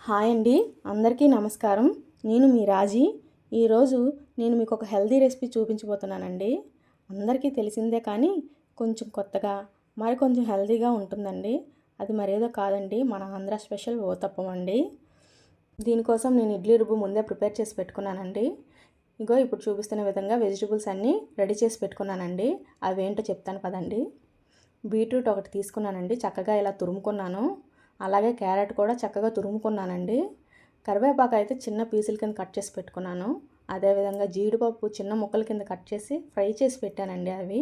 Hi అండి, అందరికీ నమస్కారం. నేను మీ రాజీ. ఈరోజు నేను మీకు ఒక హెల్దీ రెసిపీ చూపించబోతున్నానండి. అందరికీ తెలిసిందే కానీ కొంచెం కొత్తగా కొంచెం హెల్దీగా ఉంటుందండి. అది మరేదో కాదండి, మన ఆంధ్ర స్పెషల్ ఊతప్పం అండి. దీనికోసం నేను ఇడ్లీ రుబ్బు ముందే ప్రిపేర్ చేసి పెట్టుకున్నానండి. ఇప్పుడు చూపిస్తున్న విధంగా వెజిటబుల్స్ అన్నీ రెడీ చేసి పెట్టుకున్నానండి. అవేంటో చెప్తాను పదండి. బీట్రూట్ ఒకటి తీసుకున్నానండి, చక్కగా ఇలా తురుముకున్నాను. అలాగే క్యారెట్ కూడా చక్కగా తురుముకున్నానండి. కరివేపాకు అయితే చిన్న పీసుల కింద కట్ చేసి పెట్టుకున్నాను. అదేవిధంగా జీడిపప్పు చిన్న ముక్కల కింద కట్ చేసి ఫ్రై చేసి పెట్టానండి. అవి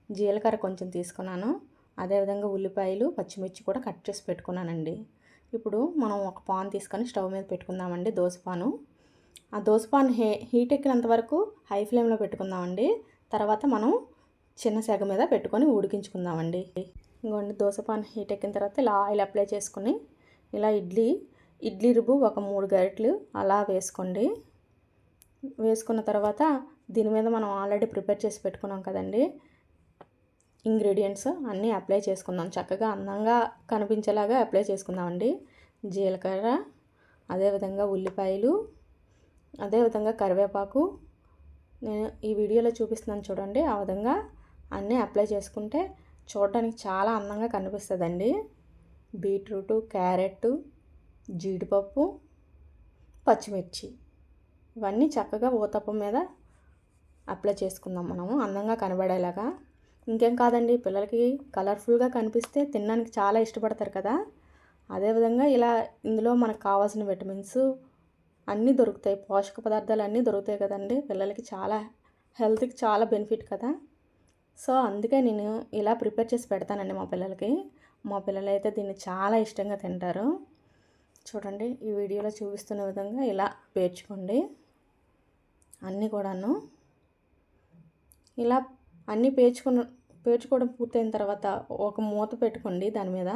జీలకర్ర కొంచెం తీసుకున్నాను. అదేవిధంగా ఉల్లిపాయలు పచ్చిమిర్చి కూడా కట్ చేసి పెట్టుకున్నానండి. ఇప్పుడు మనం ఒక పాన్ తీసుకొని స్టవ్ మీద పెట్టుకుందామండి, దోసపాను. ఆ దోసపాన్ హీట్ ఎక్కినంత వరకు హై ఫ్లేమ్లో పెట్టుకుందామండి. తర్వాత మనం చిన్న సెగ మీద పెట్టుకొని ఉడికించుకుందామండి. ఇంకోండి, దోసపాన్ హీట్ ఎక్కిన తర్వాత ఇలా ఆయిల్ అప్లై చేసుకుని ఇలా ఇడ్లీ రుబ్బు ఒక 3 గరిటెలు అలా వేసుకోండి. వేసుకున్న తర్వాత దీని మీద మనం ఆల్రెడీ ప్రిపేర్ చేసి పెట్టుకున్నాం కదండి, ఇంగ్రీడియంట్స్ అన్నీ అప్లై చేసుకుందాం. చక్కగా అందంగా కనిపించేలాగా అప్లై చేసుకుందామండి. జీలకర్ర, అదేవిధంగా ఉల్లిపాయలు, అదేవిధంగా కరివేపాకు. నేను ఈ వీడియోలో చూపిస్తున్నాను చూడండి, ఆ విధంగా అన్నీ అప్లై చేసుకుంటే చూడడానికి చాలా అందంగా కనిపిస్తుందండి. బీట్రూటు, క్యారెట్, జీడిపప్పు, పచ్చిమిర్చి ఇవన్నీ చక్కగా ఊతప్పం మీద అప్లై చేసుకుందాం మనము, అందంగా కనబడేలాగా. ఇంకేం కాదండి, పిల్లలకి కలర్ఫుల్గా కనిపిస్తే తినడానికి చాలా ఇష్టపడతారు కదా. అదేవిధంగా ఇలా ఇందులో మనకు కావాల్సిన విటమిన్స్ అన్నీ దొరుకుతాయి, పోషక పదార్థాలు అన్నీ దొరుకుతాయి కదండి. పిల్లలకి చాలా హెల్త్కి చాలా బెనిఫిట్ కదా. సో అందుకే నేను ఇలా ప్రిపేర్ చేసి పెడతానండి మా పిల్లలకి. మా పిల్లలు అయితే దీన్ని చాలా ఇష్టంగా తింటారు. చూడండి, ఈ వీడియోలో చూపిస్తున్న విధంగా ఇలా పేర్చుకోండి అన్నీ కూడాను. ఇలా అన్నీ పేర్చుకోవడం పూర్తయిన తర్వాత ఒక మూత పెట్టుకోండి దాని మీద.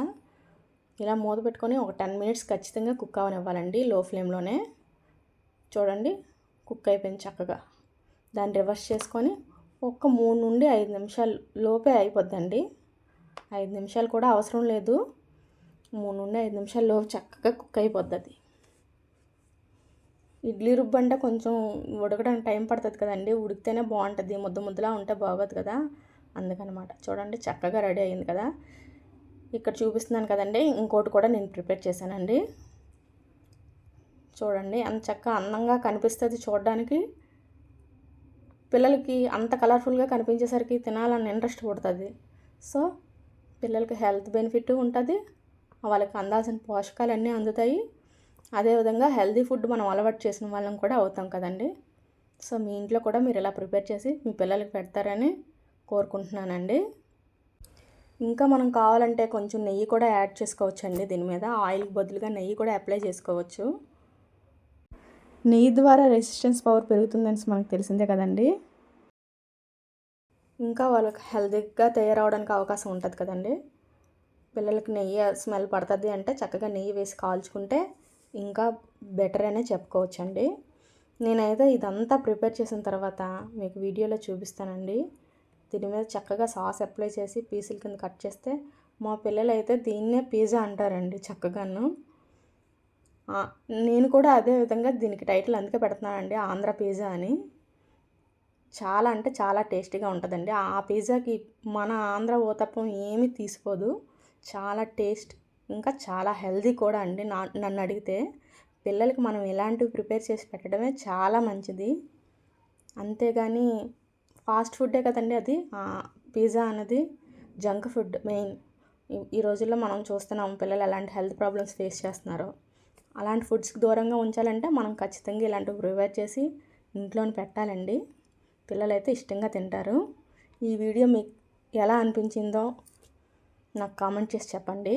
ఇలా మూత పెట్టుకొని ఒక 10 మినిట్స్ ఖచ్చితంగా కుక్ అవనివ్వాలండి, లో ఫ్లేమ్లోనే. చూడండి, కుక్ అయిపోయింది చక్కగా. దాన్ని రివర్స్ చేసుకొని ఒక 3 నుండి 5 నిమిషాలు లోపే అయిపోద్దండి. 5 నిమిషాలు కూడా అవసరం లేదు, 3 నుండి 5 నిమిషాల లోపు చక్కగా కుక్ అయిపోద్ది. ఇడ్లీ రుబ్బు అంటే కొంచెం ఉడకడానికి టైం పడుతుంది కదండి, ఉడికితేనే బాగుంటుంది, ముద్దలా ఉంటే బాగోదు కదా, అందుకనమాట. చూడండి, చక్కగా రెడీ అయింది కదా. ఇక్కడ చూపిస్తున్నాను కదండి, ఇంకోటి కూడా నేను ప్రిపేర్ చేశానండి. చూడండి, అంత చక్కగా అందంగా కనిపిస్తుంది చూడడానికి. పిల్లలకి అంత కలర్ఫుల్గా కనిపించేసరికి తినాలని ఇంట్రెస్ట్ పుడుతుంది. సో పిల్లలకి హెల్త్ బెనిఫిట్ ఉంటుంది, వాళ్ళకి అందాల్సిన పోషకాలన్నీ అందుతాయి. అదేవిధంగా హెల్తీ ఫుడ్ మనం అలవాటు చేసిన వాళ్ళం కూడా అవుతాం కదండి. సో మీ ఇంట్లో కూడా మీరు ఇలా ప్రిపేర్ చేసి మీ పిల్లలకి పెడతారని కోరుకుంటున్నానండి. ఇంకా మనం కావాలంటే కొంచెం నెయ్యి కూడా యాడ్ చేసుకోవచ్చు అండి. దీని మీద ఆయిల్కి బదులుగా నెయ్యి కూడా అప్లై చేసుకోవచ్చు. నెయ్యి ద్వారా రెసిస్టెన్స్ పవర్ పెరుగుతుందని మనకు తెలిసిందే కదండి. ఇంకా వాళ్ళకి హెల్తీగా తయారవడానికి అవకాశం ఉంటుంది కదండి. పిల్లలకి నెయ్యి స్మెల్ పడుతుంది అంటే చక్కగా నెయ్యి వేసి కాల్చుకుంటే ఇంకా బెటర్ అనే చెప్పుకోవచ్చండి. నేనైతే ఇదంతా ప్రిపేర్ చేసిన తర్వాత మీకు వీడియోలో చూపిస్తానండి. దీని మీద చక్కగా సాస్ అప్లై చేసి పీసుల కింద కట్ చేస్తే మా పిల్లలు అయితే దీన్నే పిజ్జా అంటారండి చక్కగాను. నేను కూడా అదే విధంగా దీనికి టైటిల్ అందుకే పెడుతున్నానండి, ఆంధ్ర పిజ్జా అని. చాలా అంటే చాలా టేస్టీగా ఉంటుందండి. ఆ పిజ్జాకి మన ఆంధ్ర ఊతప్పం ఏమీ తీసిపోదు, చాలా టేస్ట్, ఇంకా చాలా హెల్తీ కూడా అండి. నన్ను అడిగితే పిల్లలకి మనం ఇలాంటివి ప్రిపేర్ చేసి పెట్టడమే చాలా మంచిది. అంతేగాని ఫాస్ట్ ఫుడ్డే కదండి అది, పిజ్జా అనేది జంక్ ఫుడ్ మెయిన్. ఈ రోజుల్లో మనం చూస్తున్నాం పిల్లలు ఎలాంటి హెల్త్ ప్రాబ్లమ్స్ ఫేస్ చేస్తున్నారో. అలాంటి ఫుడ్స్కి దూరంగా ఉంచాలంటే మనం ఖచ్చితంగా ఇలాంటివి ప్రిపేర్ చేసి ఇంట్లోనే పెట్టాలండి. పిల్లలైతే ఇష్టంగా తింటారు. ఈ వీడియో మీకు ఎలా అనిపించిందో నాకు కామెంట్ చేసి చెప్పండి.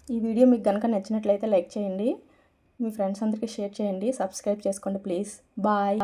ఈ వీడియో మీకు కనుక నచ్చినట్లయితే లైక్ చేయండి, మీ ఫ్రెండ్స్ అందరికీ షేర్ చేయండి, సబ్స్క్రైబ్ చేసుకోండి ప్లీజ్. బాయ్.